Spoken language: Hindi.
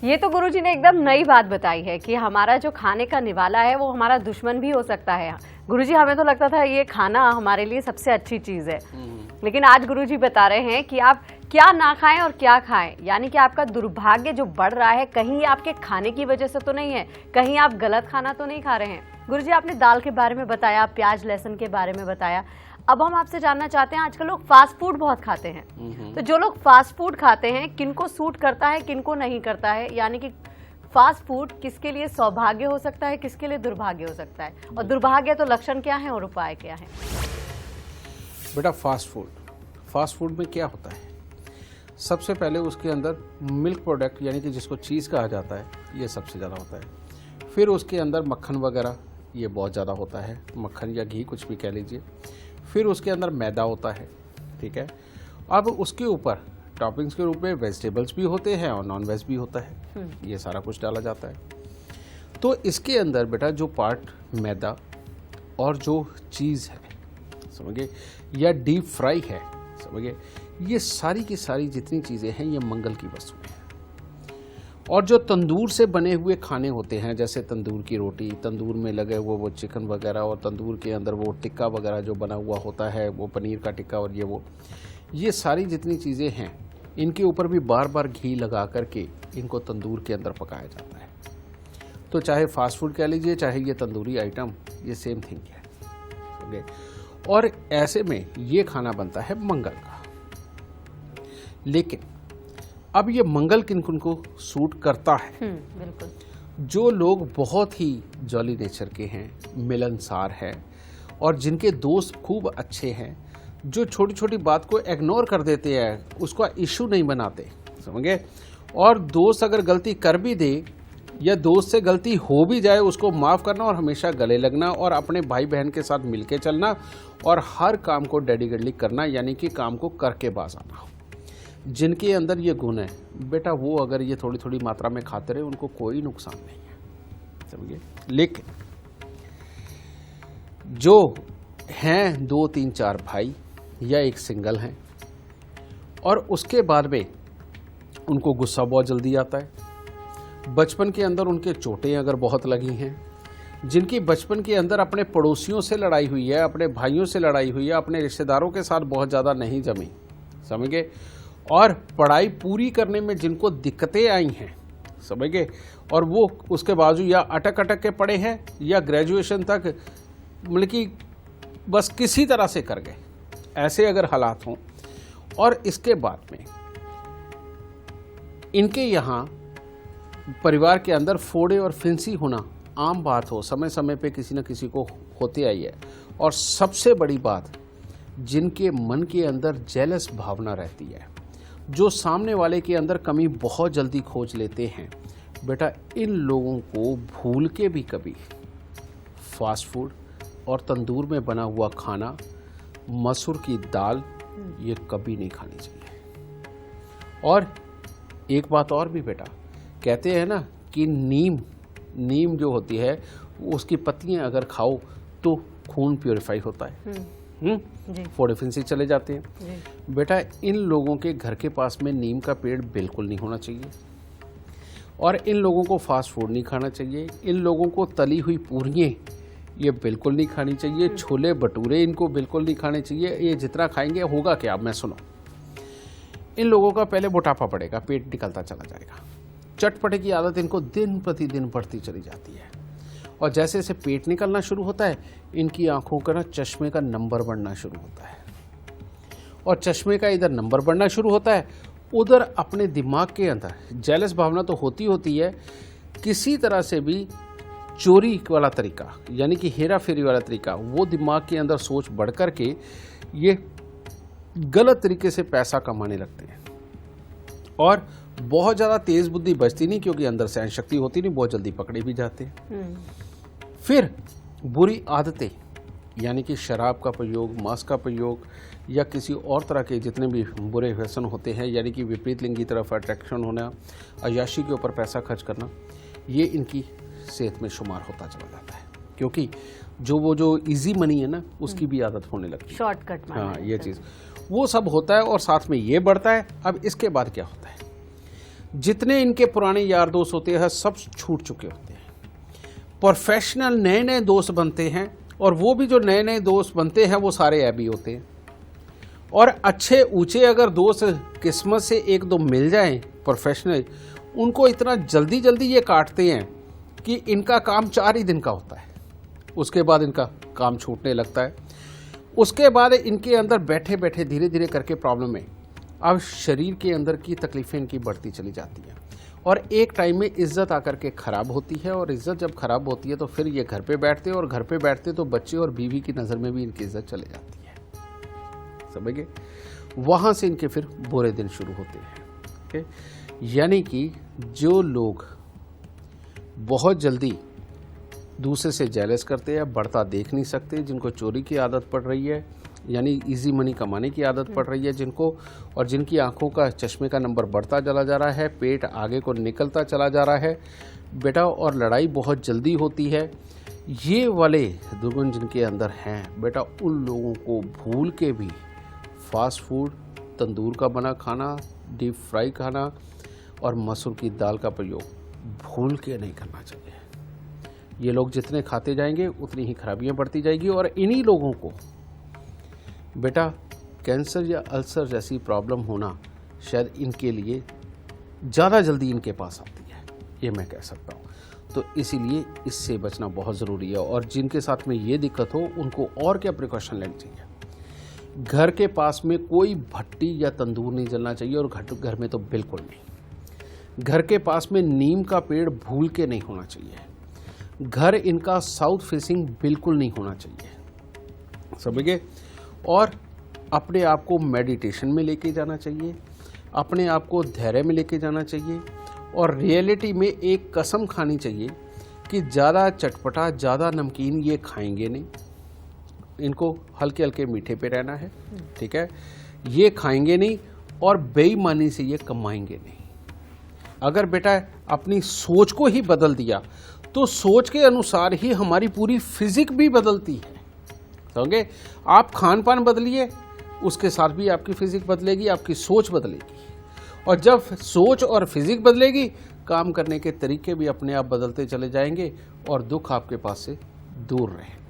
ये तो गुरुजी ने एकदम नई बात बताई है कि हमारा जो खाने का निवाला है वो हमारा दुश्मन भी हो सकता है। गुरुजी, हमें तो लगता था ये खाना हमारे लिए सबसे अच्छी चीज है, लेकिन आज गुरुजी बता रहे हैं कि आप क्या ना खाएं और क्या खाएं। यानी कि आपका दुर्भाग्य जो बढ़ रहा है कहीं आपके खाने की वजह से तो नहीं है, कहीं आप गलत खाना तो नहीं खा रहे हैं। गुरुजी, आपने दाल के बारे में बताया, प्याज लहसुन के बारे में बताया। अब हम आपसे जानना चाहते हैं, आजकल लोग फास्ट फूड बहुत खाते हैं, तो जो लोग फास्ट फूड खाते हैं किनको सूट करता है किनको नहीं करता है? यानी कि फास्ट फूड किसके लिए सौभाग्य हो सकता है, किसके लिए दुर्भाग्य हो सकता है, और दुर्भाग्य तो लक्षण क्या है और उपाय क्या है? बेटा, फास्ट फूड में क्या होता है? सबसे पहले उसके अंदर मिल्क प्रोडक्ट यानी कि जिसको चीज़ कहा जाता है, ये सबसे ज़्यादा होता है। फिर उसके अंदर मक्खन वगैरह ये बहुत ज़्यादा होता है, मक्खन या घी कुछ भी कह लीजिए। फिर उसके अंदर मैदा होता है, ठीक है। अब उसके ऊपर टॉपिंग्स के रूप में वेजिटेबल्स भी होते हैं और नॉन वेज भी होता है, ये सारा कुछ डाला जाता है। तो इसके अंदर बेटा जो पार्ट मैदा और जो चीज़ है, समझिए, या डीप फ्राई है, समझिए, ये सारी की सारी जितनी चीज़ें हैं ये मंगल की वस्तुएं हैं। और जो तंदूर से बने हुए खाने होते हैं, जैसे तंदूर की रोटी, तंदूर में लगे हुए वो चिकन वगैरह, और तंदूर के अंदर वो टिक्का वगैरह जो बना हुआ होता है, वो पनीर का टिक्का और ये सारी जितनी चीज़ें हैं, इनके ऊपर भी बार बार घी लगा करके इनको तंदूर के अंदर पकाया जाता है। तो चाहे फास्ट फूड कह लीजिए, चाहे ये तंदूरी आइटम, ये सेम थिंग है, ओके। और ऐसे में ये खाना बनता है मंगल का। लेकिन अब ये मंगल किन किन को सूट करता है? बिल्कुल। जो लोग बहुत ही जॉली नेचर के हैं, मिलनसार हैं, और जिनके दोस्त खूब अच्छे हैं, जो छोटी छोटी बात को इग्नोर कर देते हैं, उसका इशू नहीं बनाते, समझे। और दोस्त अगर गलती कर भी दे या दोस्त से गलती हो भी जाए, उसको माफ़ करना और हमेशा गले लगना और अपने भाई बहन के साथ मिलके चलना और हर काम को डेडिकेटली करना, यानी कि काम को करके बाज आना। जिनके अंदर ये गुण है बेटा, वो अगर ये थोड़ी थोड़ी मात्रा में खाते रहे, उनको कोई नुकसान नहीं है, समझिए। लेकिन जो हैं 2 3 4 भाई या एक सिंगल हैं, और उसके बाद में उनको गुस्सा बहुत जल्दी आता है, बचपन के अंदर उनके चोटें अगर बहुत लगी हैं, जिनकी बचपन के अंदर अपने पड़ोसियों से लड़ाई हुई है, अपने भाइयों से लड़ाई हुई है, अपने रिश्तेदारों के साथ बहुत ज़्यादा नहीं जमी, समझ गए, और पढ़ाई पूरी करने में जिनको दिक्कतें आई हैं, समझ गए, और वो उसके बावजूद या अटक के पढ़े हैं या ग्रेजुएशन तक मतलब कि बस किसी तरह से कर गए, ऐसे अगर हालात हों, और इसके बाद में इनके यहाँ परिवार के अंदर फोड़े और फिंसी होना आम बात हो, समय समय पे किसी न किसी को होते आई है। और सबसे बड़ी बात, जिनके मन के अंदर जेलस भावना रहती है, जो सामने वाले के अंदर कमी बहुत जल्दी खोज लेते हैं, बेटा इन लोगों को भूल के भी कभी फास्ट फूड और तंदूर में बना हुआ खाना, मसूर की दाल, ये कभी नहीं खानी चाहिए। और एक बात और भी बेटा, कहते हैं ना कि नीम जो होती है, उसकी पत्तियां अगर खाओ तो खून प्योरीफाई होता है, फोड़े फिंसी चले जाते हैं। बेटा इन लोगों के घर के पास में नीम का पेड़ बिल्कुल नहीं होना चाहिए, और इन लोगों को फास्ट फूड नहीं खाना चाहिए। इन लोगों को तली हुई पूरियां ये बिल्कुल नहीं खानी चाहिए, छोले भटूरे इनको बिल्कुल नहीं खाने चाहिए। ये जितना खाएंगे होगा क्या, मैं सुनो, इन लोगों का पहले मोटापा बढ़ेगा, पेट निकलता चला जाएगा, चटपटे की आदत इनको दिन प्रतिदिन बढ़ती चली जाती है, और जैसे जैसे पेट निकलना शुरू होता है, इनकी आंखों का ना चश्मे का नंबर बढ़ना शुरू होता है, और चश्मे का इधर नंबर बढ़ना शुरू होता है, उधर अपने दिमाग के अंदर जेलस भावना तो होती है, किसी तरह से भी चोरी वाला तरीका यानी कि हेरा फेरी वाला तरीका, वो दिमाग के अंदर सोच बढ़ कर के ये गलत तरीके से पैसा कमाने लगते हैं। और बहुत ज़्यादा तेज बुद्धि बचती नहीं, क्योंकि अंदर सहन शक्ति होती नहीं, बहुत जल्दी पकड़े भी जाते हैं। फिर बुरी आदतें यानी कि शराब का प्रयोग, मांस का प्रयोग, या किसी और तरह के जितने भी बुरे व्यसन होते हैं, यानी कि विपरीत लिंग की तरफ अट्रैक्शन होना, अय्याशी के ऊपर पैसा खर्च करना, ये इनकी सेहत में शुमार होता चला जाता है, क्योंकि जो इजी मनी है ना, उसकी भी आदत होने लगती है, शॉर्टकट। हाँ, ये चीज़ वो सब होता है, और साथ में ये बढ़ता है। अब इसके बाद क्या होता है, जितने इनके पुराने यार दोस्त होते हैं सब छूट चुके होते हैं। प्रोफेशनल नए नए दोस्त बनते हैं, और वो भी जो नए नए दोस्त बनते हैं वो सारे ऐबी होते हैं। और अच्छे ऊंचे अगर दोस्त किस्मत से एक दो मिल जाएं प्रोफेशनल, उनको इतना जल्दी जल्दी ये काटते हैं कि इनका काम 4 ही दिन का होता है, उसके बाद इनका काम छूटने लगता है। उसके बाद इनके अंदर बैठे बैठे धीरे धीरे करके प्रॉब्लम है, अब शरीर के अंदर की तकलीफ़ें इनकी बढ़ती चली जाती हैं, और एक टाइम में इज्जत आकर के ख़राब होती है। और इज्जत जब ख़राब होती है तो फिर ये घर पे बैठते हैं, और घर पे बैठते तो बच्चे और बीवी की नज़र में भी इनकी इज्जत चली जाती है, समझ गए। वहाँ से इनके फिर बुरे दिन शुरू होते हैं। ओके, यानी कि जो लोग बहुत जल्दी दूसरे से जेलस करते हैं, बढ़ता देख नहीं सकते, जिनको चोरी की आदत पड़ रही है, यानी इजी मनी कमाने की आदत पड़ रही है जिनको, और जिनकी आंखों का चश्मे का नंबर बढ़ता चला जा रहा है, पेट आगे को निकलता चला जा रहा है बेटा, और लड़ाई बहुत जल्दी होती है, ये वाले दुर्गुण जिनके अंदर हैं बेटा, उन लोगों को भूल के भी फास्ट फूड, तंदूर का बना खाना, डीप फ्राई खाना और मसूर की दाल का प्रयोग भूल के नहीं करना चाहिए। ये लोग जितने खाते जाएंगे उतनी ही खराबियां बढ़ती जाएगी, और इन्हीं लोगों को बेटा कैंसर या अल्सर जैसी प्रॉब्लम होना शायद इनके लिए ज़्यादा जल्दी इनके पास आती है, ये मैं कह सकता हूँ। तो इसीलिए इससे बचना बहुत ज़रूरी है, और जिनके साथ में ये दिक्कत हो उनको और क्या प्रिकॉशन लेनी चाहिए। घर के पास में कोई भट्टी या तंदूर नहीं जलना चाहिए, और घर में तो बिल्कुल नहीं। घर के पास में नीम का पेड़ भूल के नहीं होना चाहिए। घर इनका साउथ फेसिंग बिल्कुल नहीं होना चाहिए, समझिए। और अपने आप को मेडिटेशन में लेके जाना चाहिए, अपने आप को धैर्य में लेके जाना चाहिए, और रियलिटी में एक कसम खानी चाहिए कि ज़्यादा चटपटा, ज़्यादा नमकीन ये खाएंगे नहीं, इनको हल्के हल्के मीठे पे रहना है, ठीक है। ये खाएंगे नहीं, और बेईमानी से ये कमाएंगे नहीं। अगर बेटा अपनी सोच को ही बदल दिया तो सोच के अनुसार ही हमारी पूरी फिजिक भी बदलती है, समझे। आप खान पान बदलिए, उसके साथ भी आपकी फिजिक बदलेगी, आपकी सोच बदलेगी, और जब सोच और फिजिक बदलेगी, काम करने के तरीके भी अपने आप बदलते चले जाएंगे, और दुख आपके पास से दूर रहेंगे।